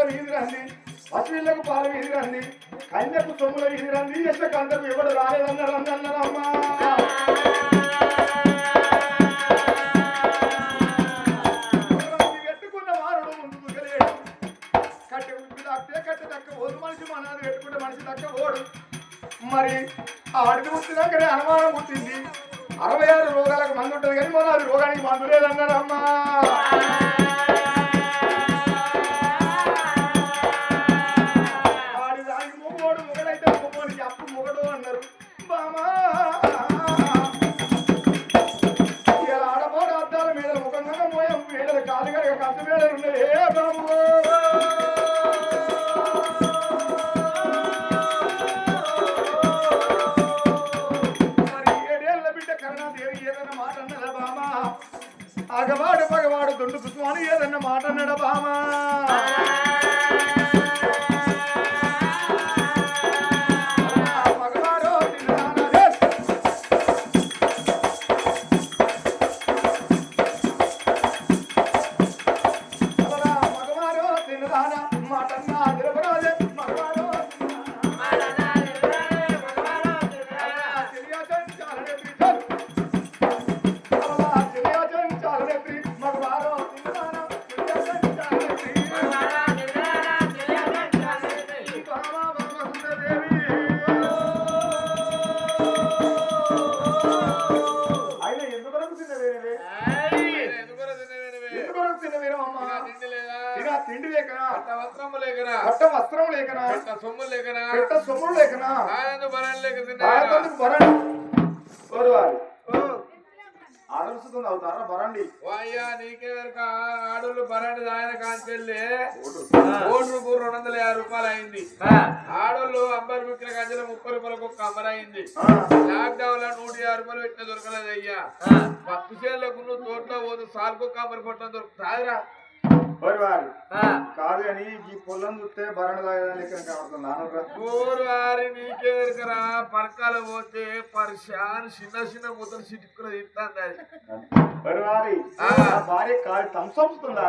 వీధి రండి, పసిపిల్లకు పాలు వీధి రండి, కన్యకు సొమ్ముల వీధి రండి, యశకాంతకు ఎవరు రాలేదన్నారు అన్నారమ్మా. పెట్టుకున్న వారుడు ముందుకు తెలియడు, కట్టె ఉద్ది తక్కితే కట్టె తక్క ఓదు మనిషి మనాది పెట్టుకుంటే మనిషి తక్క ఓడు. మరి ఆడికి పుట్టినాకనే అనుమానం పుట్టింది. 66 రోగాలకు మందు ఉంటుంది కానీ మన అది రోగానికి మందు లేదన్నారమ్మా. ఆడి దానికి మొగోడు మొగడైతే మొగోడికి అప్పు మొగడు అన్నారు. బామా ఇలా ఆడపోడు అద్దాల మీద ముఖంగా మోయం మేడలు కాలు కనుక కట్టు మేడలు ఉన్నాయి. ఏ బాబు ఆగవాడు పగవాడు దొండు కుసుమాను ఏదన్నా మాట అన్నాడా బామా. మగవాడు తినదానా మాటన్నా నిరపరాజే మగవాడు తిండి లేకనా, పట్ట వస్త్రం లేకనా, సొమ్ములు లేకనా, ఆడవస్తుంది అవుతారా బరండి. నీకే ఆడోళ్ళు బరండి ఆయన కాంచెల్లి 250 రూపాయలు అయింది. ఆడోళ్ళు అంబర్ బుక్కిన కాంచెల్లి 30 రూపాయలకు ఒక అంబర్ అయింది. లాక్డౌన్ లో 150 రూపాయలు పెట్టిన దొరకలేదు అయ్యా. 10 చేళ్లకు నువ్వు తోటలో పోదు సాల్కు అంబర్ కొట్టడం దొరుకుతాదిరా. కాదు అని ఈ పొలం చూస్తే బరణ వారి నీకే దొరకరా. పరకాల పోతే పరిశాన్ చిన్న చిన్న ముద్దలు చిట్టుకుని తింటాంది అది. భార్య కాదు తంసంస్తుంది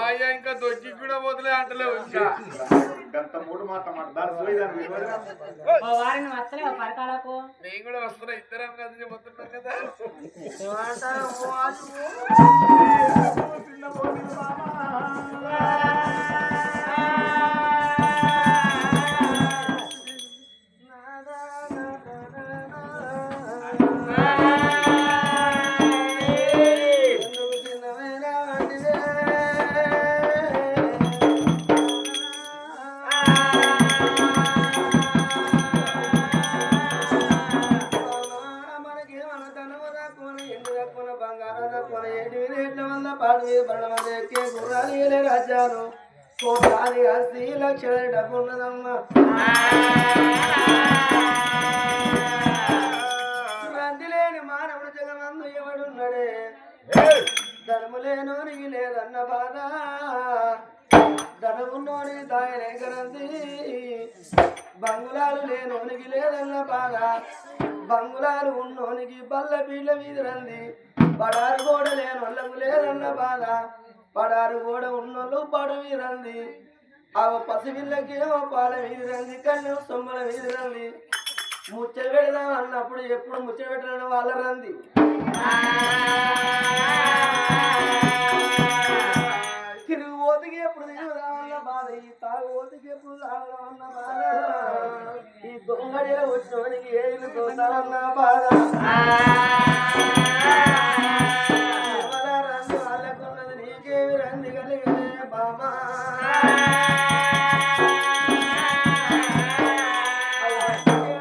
అయ్యా ఇంకా దొడ్డి కూడా పోతులే అంటలేవు. ఇంకా గంట 3 మాట నేను కూడా వస్తున్నా ఇద్దరం కదా చెబుతున్నాం కదా. రాజ్యాలు ఆస్తి లక్షల డబ్బున్నదమ్మా. రంది లేని మానవుడు జగమందు ఎవడున్నాడే, ధనము లేనోనికి లేదన్న బాధ, ధనమున్నోని దాయనే గరంది, బంగుళాలు లేనోనికి లేదన్న బాధ, బంగుళాలు ఉన్నోనికి బల్ల బీళ్ళ మీద రంది, పడారు గోడ లేనోళ్ళకు లేదన్న బాధ, పడారు గోడ ఉన్నోళ్ళు పడు వీరంది, అవ పసిపిల్లకేమో పాల వీరంది, కన్ను సొమ్మల వీరంది, ముచ్చట పెడదాం అన్నప్పుడు ఎప్పుడు ముచ్చట పెట్టడం వాళ్ళ రంది. తిరుగు ఓతికి ఎప్పుడు తిరుగుదామన్న బాధ, ఈ తాగు ఓతికి ఎప్పుడు తాగుదామన్న బాధ, ఈ దొంగడిలో వచ్చినోనికి ఏది దోతారన్న బాధ. వాళ్ళకున్నది నీకేమి రంది కలిగనే బామా.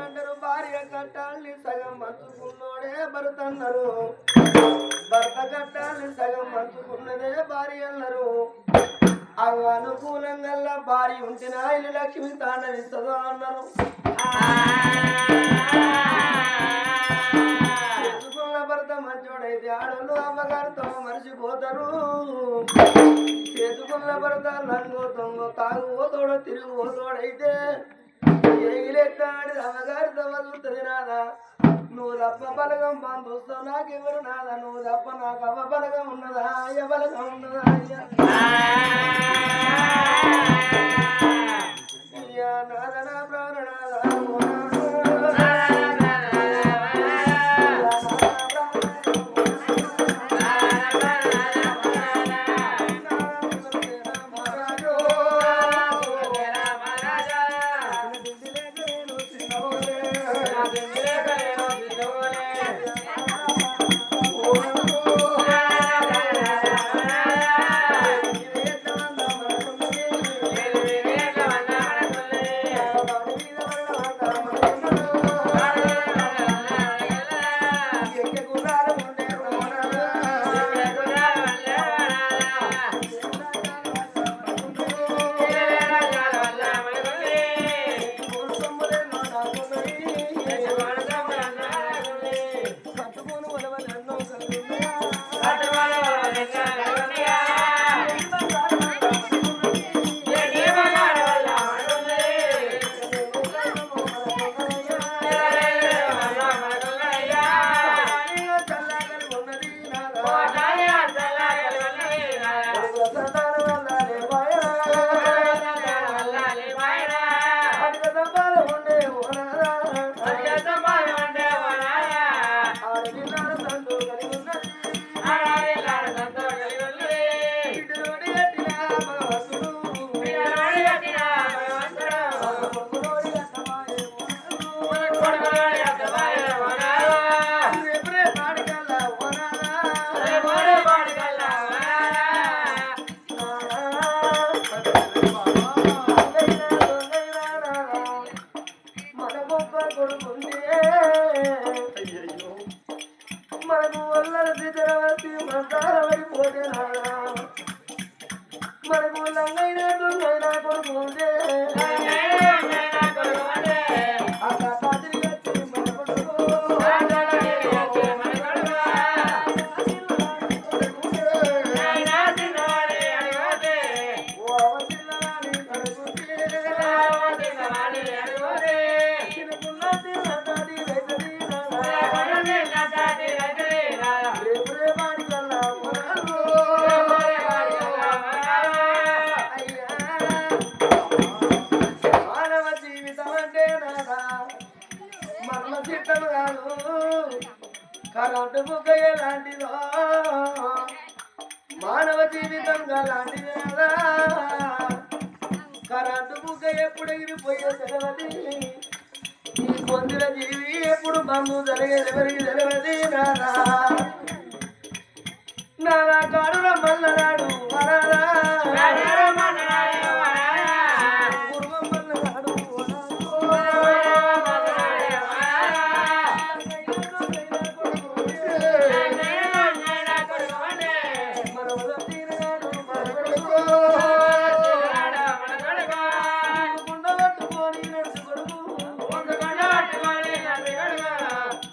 అందరూ భార్య కట్టాలని సగం మంచుకున్నోడే భర్త అన్నారు, భర్త కట్టాలని సగం మంచుకున్నదే భార్య అన్నారు. అవి అనుకూలంగా భార్య ఉంటేనా ఇల్లు లక్ష్మి తాండవిస్తుందో అన్నారు. చేసుకున్న భర్త మంచోడైతే ఆడోళ్ళు అమ్మగారితో మర్చిపోతారు. చేసుకున్న భర్త లంగు దొంగ తాగు ఓతోడ తిరుగు ఓతోడైతే ఎగిలెత్తాడి అమ్మగారితో వదులుతుంది నాదా. నువ్వు తప్ప బలగం పంపిస్తావు నాకెవరు నాదా, నువ్వు తప్ప నాకు అవ్వ బలగం ఉన్నదా అయ్య బలగం ఉన్నదా అయ్యా. నాదన ప్రాణనాద మనకు వల్లది తెరవసి మంతారవరి పోటేనాడా మనకు లంగైన దొంగైన కొడుకుంటే ఆ కథ తిరిగి వచ్చి మన కొడుకు మానవ జీవితం అంటే నాదా మర్మ చిత్తం కాదు కరెంటు బుగ్గ ఎలాంటిదో మానవ జీవితం లాంటిది కదా కరెంటు బుగ్గ ఎప్పుడు ఎగిరిపోయే తెలవది ఈ పొందిన జీవి ఎప్పుడు బంధు జరిగేది ఎవరికి తెలియదు నాదా నాదా కాడున మల్లనాడు వరాదా పూర్వం మల్లనాడు ఉండబట్టుకొని నడుచు కొడుకు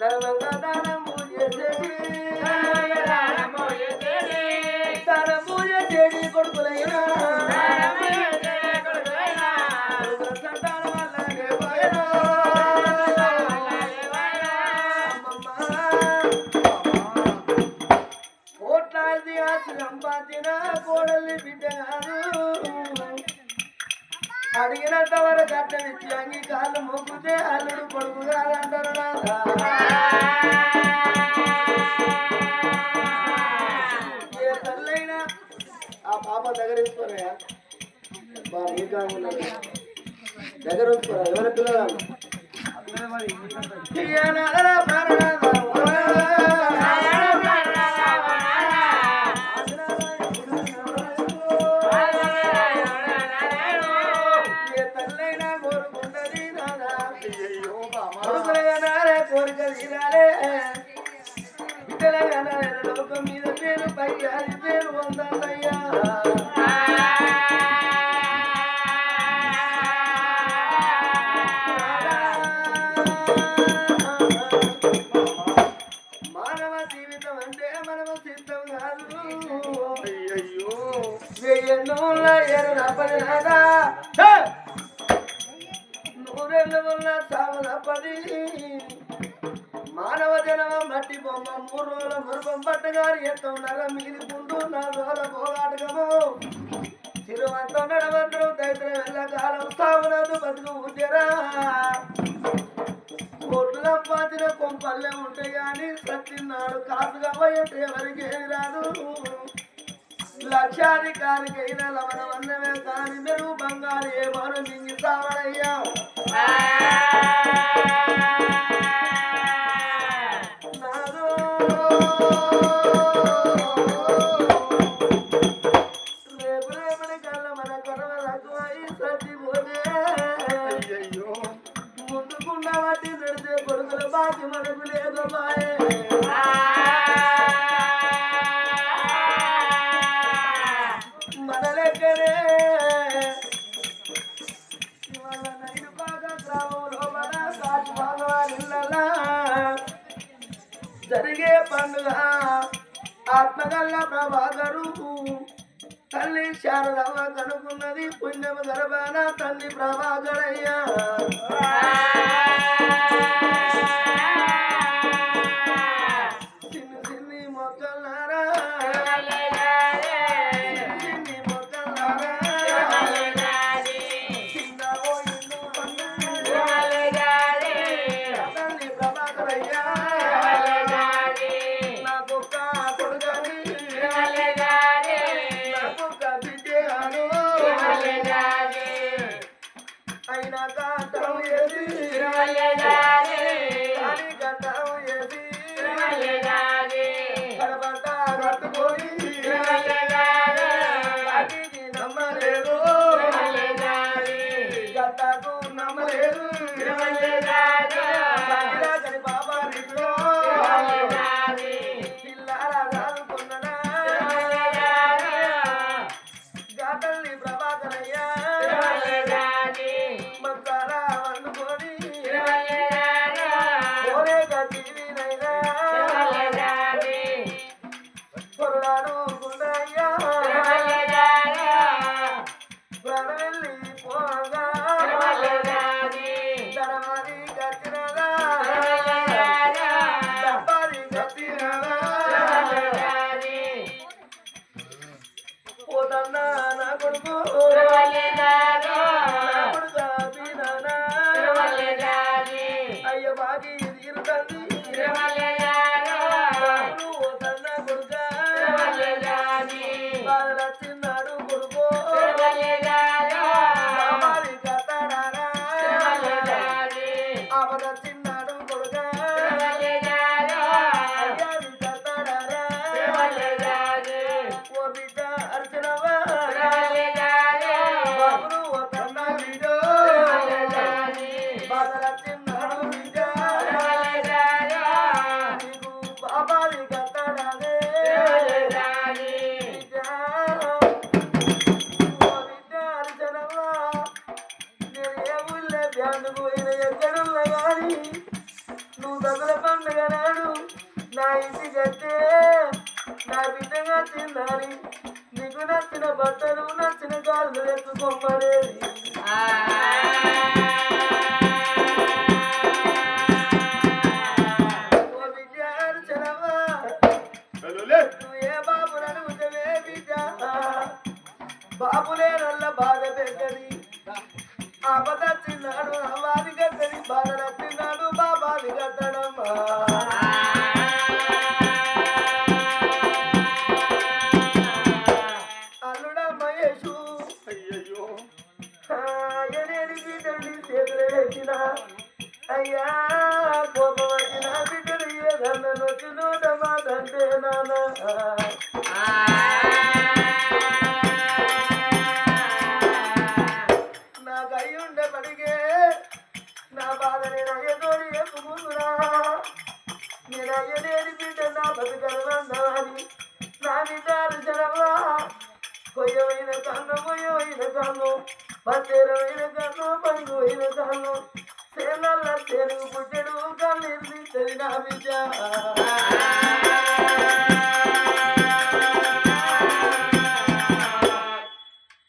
ధర్మంగా దానము చేసేది దానము చేసేది కొడుకులైనా సంతానం వల్లనే పోయినా కోట్లాది ఆస్తి సంపాదించిన కోడల్ని బిడ్డ కాదు అడిగినంత వరకు అట్టనిచ్చి అంగీకారం మొక్కుతే అల్లుడు కొడుకు కాదంటారు నాదా ఏ తల్లైనా ఆ పాప దగ్గర ఇసుకోరా దగ్గర ఉంచుకోరా ఎవరి పిల్లలు తల్లైనా కోరుకుంటది నాదా కోరిక తీరాలే బిడ్డలగా లోకం మీద పేరు పై అది పేరు వందయ్యా మానవ జీవితం అంటే మనమ సిద్ధం కాదు అయ్యయ్యో వెయ్యన్నో ఏరు నప్పది నాదా నూరేళ్ళ వల్ల సాగు తప్పది మానవ జనమ మట్టి బొమ్మ 3 రోజుల మురుపం పట్టగారి ఎత్తం నర మీది పుండు 4 రోజుల పోగాటకము సిరువంతం నడవంతరం దైత్ర వెళ్ళకాలం సాగునందు బతుకు ఉంటేరా కోట్లు సంపాదించిన కొంపల్లె ఉంటాయి కానీ సత్యనాడు కాసుగా పోయేట ఎవరికి ఏమి రాదు లక్షాధికారికైనా లవణ వన్నమే కానీ మెరుగు బంగారు ఏమను మింగి సావడయ్యా రేపు రేపటి కళ్ళ మన కొరవ రకమై సత్తిపోతే ముందుకున్న వాటి నడిచే కొడుకుల బాకి మనకు లేదు బాయే మన లెక్కనే ఇవాళ నైను బాగా గ్రామంలో మన కాశీమానవాళ్ళ జరిగే పండుగ ఆత్మగల్ల ప్రభాకరు తల్లి శారదమ్మ కనుకున్నది పుణ్యమ గర్భాన తల్లి ప్రభాకరయ్యా చిన్ని చిన్ని మొక్కలారా చిన్ని మొక్కలారా చిన్నవో ఇల్లు తల్లి ప్రభాకరయ్యా నాకొక్క కొడుకని నాకొక్క బిడ్డను అయినా కాటం ఏది అని గడ్డం ఏది కడపట కట్టుకొని అతిథి నమ్మలేదు గట్టకు నమ్మలేదు కని బాబా నీలో పిల్లారా చదువుకున్నడా గట్టల్ని ప్రభాకరయ్యా మంచారా వండుకొని ఓరే గట్టినైనా కొరడాను గుండయ్యా ప్రాణవెళ్ళి పోగా ధనమని గట్టినదా డబ్బాని గట్టినదా పోతన్నా నా కొడుకు నా కొడుకా పీనానా అయ్య బాగి తీరుతంది పోతన్న కొడుక బాధల చిన్నాడు కొడుకో మామారి కట్టడారా ఆపద చిన్నాడు కొడుక అయ్యారి కట్టడారా ఓ బిడ్డ అర్చనవా బాబులు ఓ కన్న బిడ్డో బాధల చిన్నాడు బిడ్డ నీకు బాబారి కట్టడానే బిడ్డ ఓ బిడ్డ అర్చనవా నేను ఏ ఊళ్ళో బ్యాండు పోయిన ఎక్కడున్నా కానీ నువ్వు దగ్గర పండుగ నాడు నా ఇంటి కట్టే నా బిడ్డగా తిన్నాని నీకు నచ్చిన బట్టలు నచ్చిన కాళ్ళు ఎత్తుకోమనేది ఓ బిడ్డ అర్చనవా నువ్వు ఏ బాబుని అడుగుతావే బిడ్డ బాబులే నల్ల బాధ పెట్టది ఆపద తిన్నాడు అవ్వాది కట్టది బాధ తిన్నాడు బాబాది కట్టడమ్మా అల్లుడా మహేషు అయ్యయ్యో ఎనేది బిడ్డని చేతులు పెట్టిన అయ్యా కోపం వచ్చిన బిడ్డలు ఏదన్నా నొచ్చి నోట మాదంటే నాన్న నాకు అయ్యుండే పడిగే నా బాధ నేను అయ్యతోని చెప్పుకుంటున్నా నేను అయ్యలేని బిడ్డ నా బతుకలన్నది నా బిడ్డలు జనవా కొయ్యమైన కన్ను కొయ్యమైన కన్ను పచ్చేరమైన కన్ను పండుగైన కన్ను సేనల్ల చెరుగు పుట్టెడు కళ్ళు ఇరిదిస్తుంది నా బిడ్డ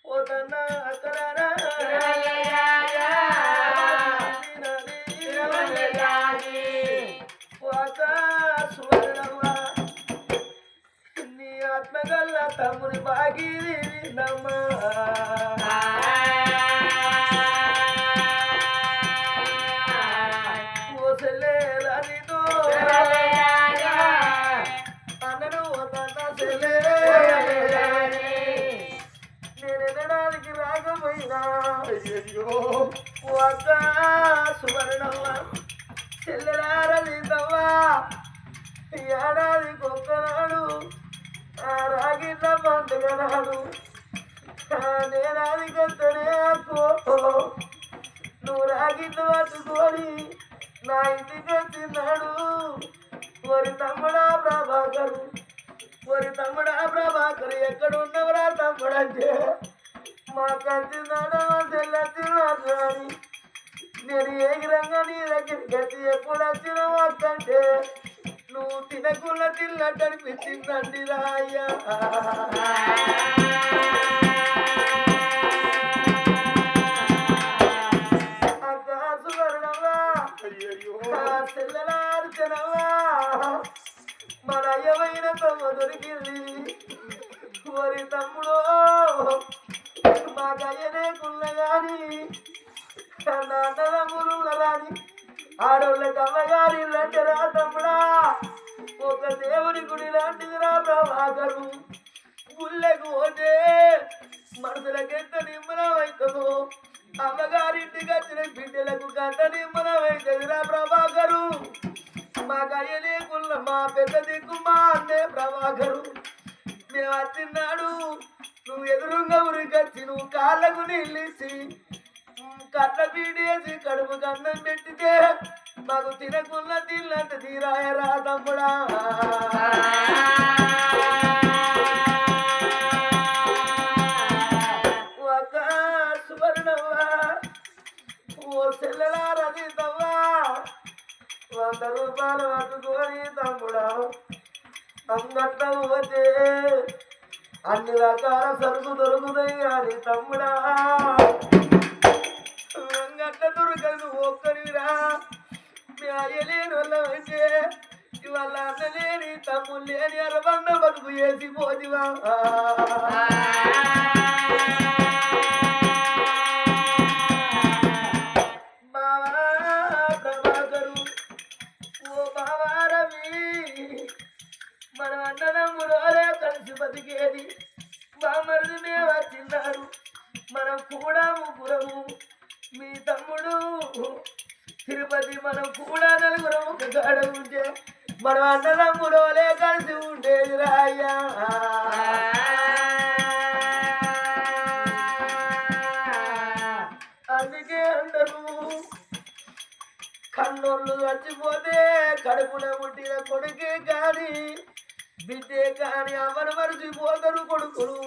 పోతన్నా అక్కడారా సువర్ణవ్వ నీ కట్నగల్ల తమ్ముని బాగిరి నమ్మా ఓ సెల్లేరా నీతో అన్నను వదన్న సెల్లే నేనెనడానికి రాకపోయినా అయ్యయ్యో ఓ అక్క సువర్ణమ్మ చెల్లెలారా నీతవ్వా ఏడాదికి ఒక్కనాడు ఆ రాగిట్ల పండుగ నాడు నేనాది కత్తనే అక్కో నువ్వు రాగిట్లు పట్టుకొని నా ఇంటికి వచ్చినాడు ఒరి తమ్ముడా ప్రభాకరు ఒరి తమ్ముడా ప్రభాకరు ఎక్కడున్నవరా తమ్ముడంటే మా కచ్చినాడు మా చెల్లెచ్చినాడు అని నేను ఏగిరంగా నీ దగ్గరికి వచ్చి ఎప్పుడు వచ్చినావు అక్కంటే నువ్వు తినకుండా తిన్నట్టు అనిపించిందండి రాయ్యా అక్క సువర్ణవ్వా అయ్యయ్యో చెల్లెలార్చనవ్వా మన అయ్యమైన తమ్మ దొరికింది వరి తమ్ముడు మాకు అయ్యనే కుల్ల గాని అన్నదమ్ములు రాని ఆడోళ్ళకి అమ్మగారి ఇల్లంటే రా తమ్ముడా ఒక దేవుని గుడి లాంటిది రా ప్రభాకరు గుళ్ళకు పోతే మనసులకెంత నిమ్మలం అవుతుందో అమ్మగారింటికి వచ్చిన బిడ్డలకు గంట నిమ్మలం అవుతుంది రా ప్రభాకరు మాకు అయ్యనే కుల్ల మా పెద్ద దిక్కు మా అన్నే ప్రభాకరు మేము వచ్చిన్నాడు నువ్వు ఎదురుగా ఉరికొచ్చి నువ్వు కాళ్ళకు నీళ్ళిచ్చి కట్ల పీడేసి కడుపు కన్నం పెట్టితే మాకు తినకున్న తిన్నంత తీరాయరా తమ్ముడా ఒక సువర్ణవ్వా ఓ సెల్లలారది తవ్వా 100 రూపాయలు పట్టుకొని తమ్ముడా అంగట్ల పోతే అన్ని రకాల సరుకు దొరుకుతాయి కానీ తమ్ముడా అంగట్ల దొరకదు ఒక్కరిరా మీ అయ్యలేని వల్ల వచ్చే ఇవాళ అన్నలేని తమ్ముడు లేని అరబండ బతుకు వేసి పోదివా బావా ప్రభాకరు ఓ బావా రవి మన అన్నదమ్ములోనే కలిసి బతికేది బామరిది మేము వచ్చిన్నారు మనం కూడా ముగ్గురము మీ తమ్ముడు తిరుపతి మనం కూడా నలుగురం ఒక కాడ ఉంటే మనం అన్నదమ్ములోనే కలిసి ఉండేది రాయ్యా అందుకే అందరూ కన్నోళ్ళు చచ్చిపోతే కడుపున పుట్టిన కొడుకే కానీ బిడ్డే కానీ అమ్మను మరిచిపోతారు కొడుకులు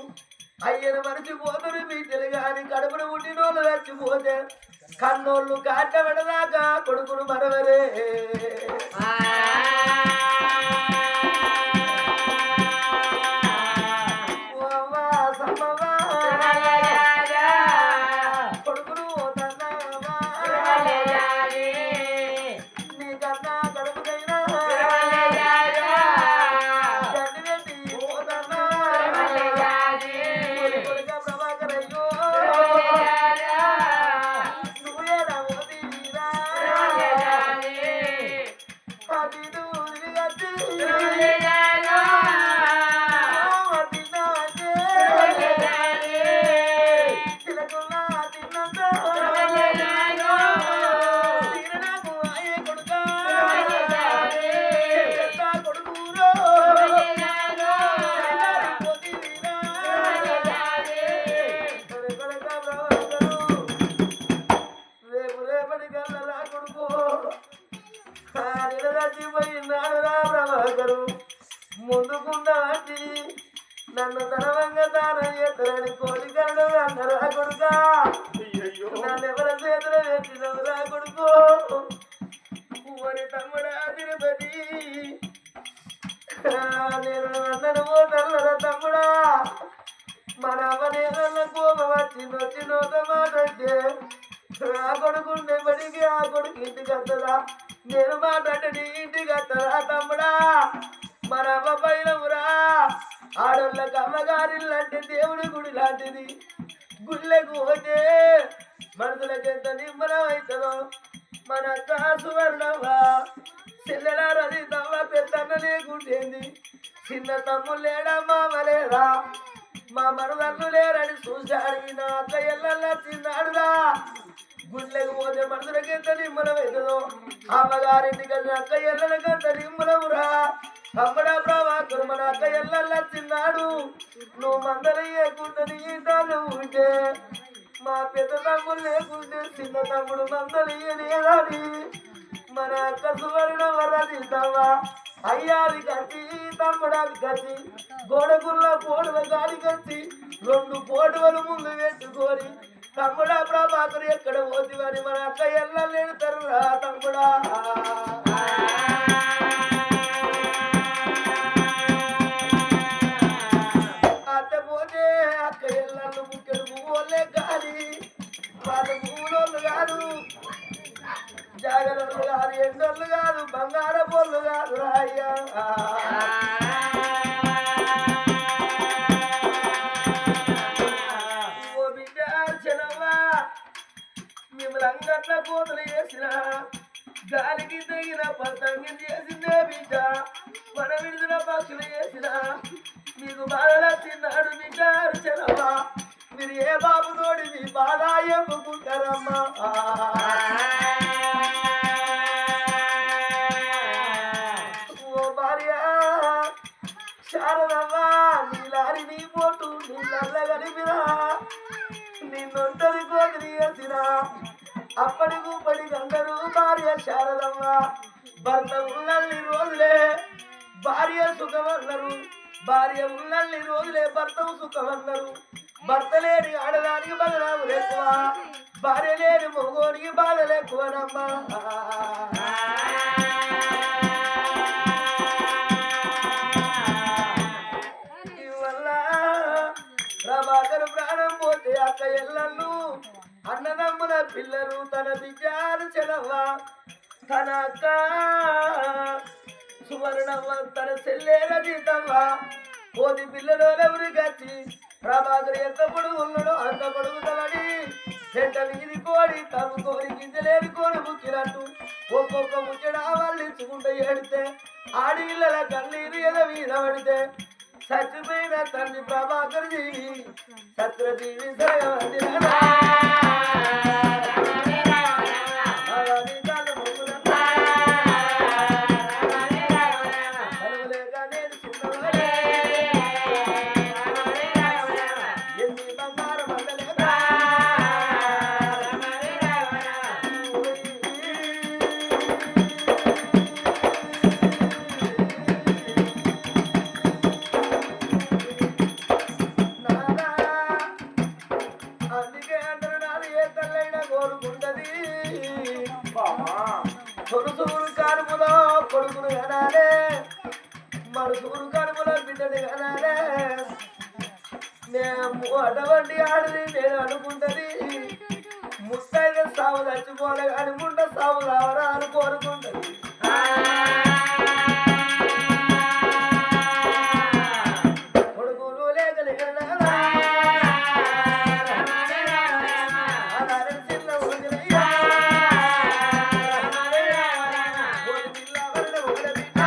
అయ్యను మరిచిపోతారు బిడ్డలు కానీ కడుపున పుట్టిన వాళ్ళు చచ్చిపోతే కన్నోళ్ళు కాటబడదాకా కొడుకును మరవరే కొడుకును నీకన్నా కడుపుకైనా ప్రభాకరయ్యో నువ్వేనా మోదీరా ముందుకున్న వచ్చి నన్ను తనవంగా తాను ఎత్తరని కోరికలు అన్నరా కొడుకా నన్ను ఎవరి చేతులు పెట్టినవరా కొడుకో మరి తమ్ముడా తిరుపతి నేను అన్నను పోతల్లరా తమ్ముడా మన అవ్వనేదన్న కోపం వచ్చి నోట మాట అంటే ఆ కొడుకుండే బడికి ఆ కొడుకు ఇంటికి వస్తుందా నేను మాట్లాడి నీ ఇంటికి వస్తుందా తమ్ముడా మన అవ్వ పైనవురా ఆడోళ్ళ లాంటిది గుళ్ళకు పోతే మనసులకు ఎంత నిమ్మలం అవుతుందో మన కాసు వర్ణవా చెల్లెల రజితవ్వ పెద్దన్న లేకుంటేంది చిన్న తమ్ముడు లేడా మామ లేరా మా మరదన్ను లేరని చూశాడు నా అక్క ఎల్లల్లా చిన్నాడురా గుళ్ళకు పోతే మనసులకు ఎంత నిమ్మలం అవుతుందో అమ్మగారింటికి వెళ్ళిన అక్క ఎల్లలకి అంత నిమ్మలమురా తమ్ముడా ప్రభాకర్ మన అక్క ఎల్లల్లా చిన్నాడు నువ్వు మందలు లేకుండా నీ తాను ఉంటే మా పెద్ద తమ్ముడు లేకుంటే చిన్న తమ్ముడు మందలు ఇయ్యలేదని మన అక్క సువర్ణ వరదిస్తావా అయ్యాది కచ్చి తమ్ముడాది కచ్చి గోడకున్న పోడుల గాడి కచ్చి 2 పోటువలు ముందు పెట్టుకొని తమ్ముడా ప్రభాకర్ ఎక్కడ పోతివని మన అక్క ఎల్లలేడుతారు రా తమ్ముడా అత్త పోతే అక్క ఎల్లలు ముఖ్యులు పువ్వులే కాదు వాళ్ళ పువ్వులోళ్ళు కాదు జాగరోళ్ళు కాదు ఎండోళ్ళు కాదు బంగార పొల్లు కాదు రాయ్యా ఓ బిడ్డ చెలవ్వా మిమ్మల్ని అంగట్ల కోతలు చేసిన గాలికి తగిన పతంగి చేసిందే బిడ్డ మన విడుదల పక్షులు చేసిన మీకు బాధలా చిన్నాడు బిడ్డ చెలవ్వా మీరు ఏ బాబు తోడి మీ బాధ ఎప్పుకుంటారమ్మా శారదమ్మా నీలారి నీ పోటు నీళ్ళ కలిపినా నిన్నొంటరి కోతిని వేసినా అప్పటి కూపడి అందరూ భార్య శారదమ్మ భర్త ఉన్నల్ని రోజులే భార్య సుఖమన్నారు భార్య ఉన్నల్ని రోజులే భర్త సుఖమన్నారు భర్త లేని ఆడదానికి బదనాములు ఎక్కువ భార్య లేని మొగోనికి బాధలు ఎక్కువనమ్మా ప్రభాకర్ ప్రాణం పోతే అక్క ఎల్లళ్ళు అన్నదమ్ముల పిల్లలు తన బిడ్డలు చెలవ్వ తన అక్క సువర్ణవ్వ తన చెల్లెల జీతవ్వ పోది పిల్లలు ఎవరికి వచ్చి ప్రభాకర్ ఎంత పొడుగు ఉన్నాడో అంత పొడుగుతామని చెంట వీధి కోడి తమ కోరి గింజలేని కోడి ముక్కినట్టు ఒక్కొక్క ముచ్చట వాళ్ళు ఇచ్చుకుంటూ ఏడితే ఆడిపిల్లల కన్నీరు ఎద మీద పడితే చచ్చిపోయిన తండ్రి ప్రభాకర్ జీవి సత్రజీవి సరగవంది కొడుకును కడుపులో కొడుకును కనాలే మరుసూరు కడుపులో బిడ్డని కనాలే నేను అటువంటి ఆడది నేను అనుకుంటది ముత్తైన సాగు చచ్చిపోలే కానీ ముండ సాగు రావరా అని కోరుకుంటా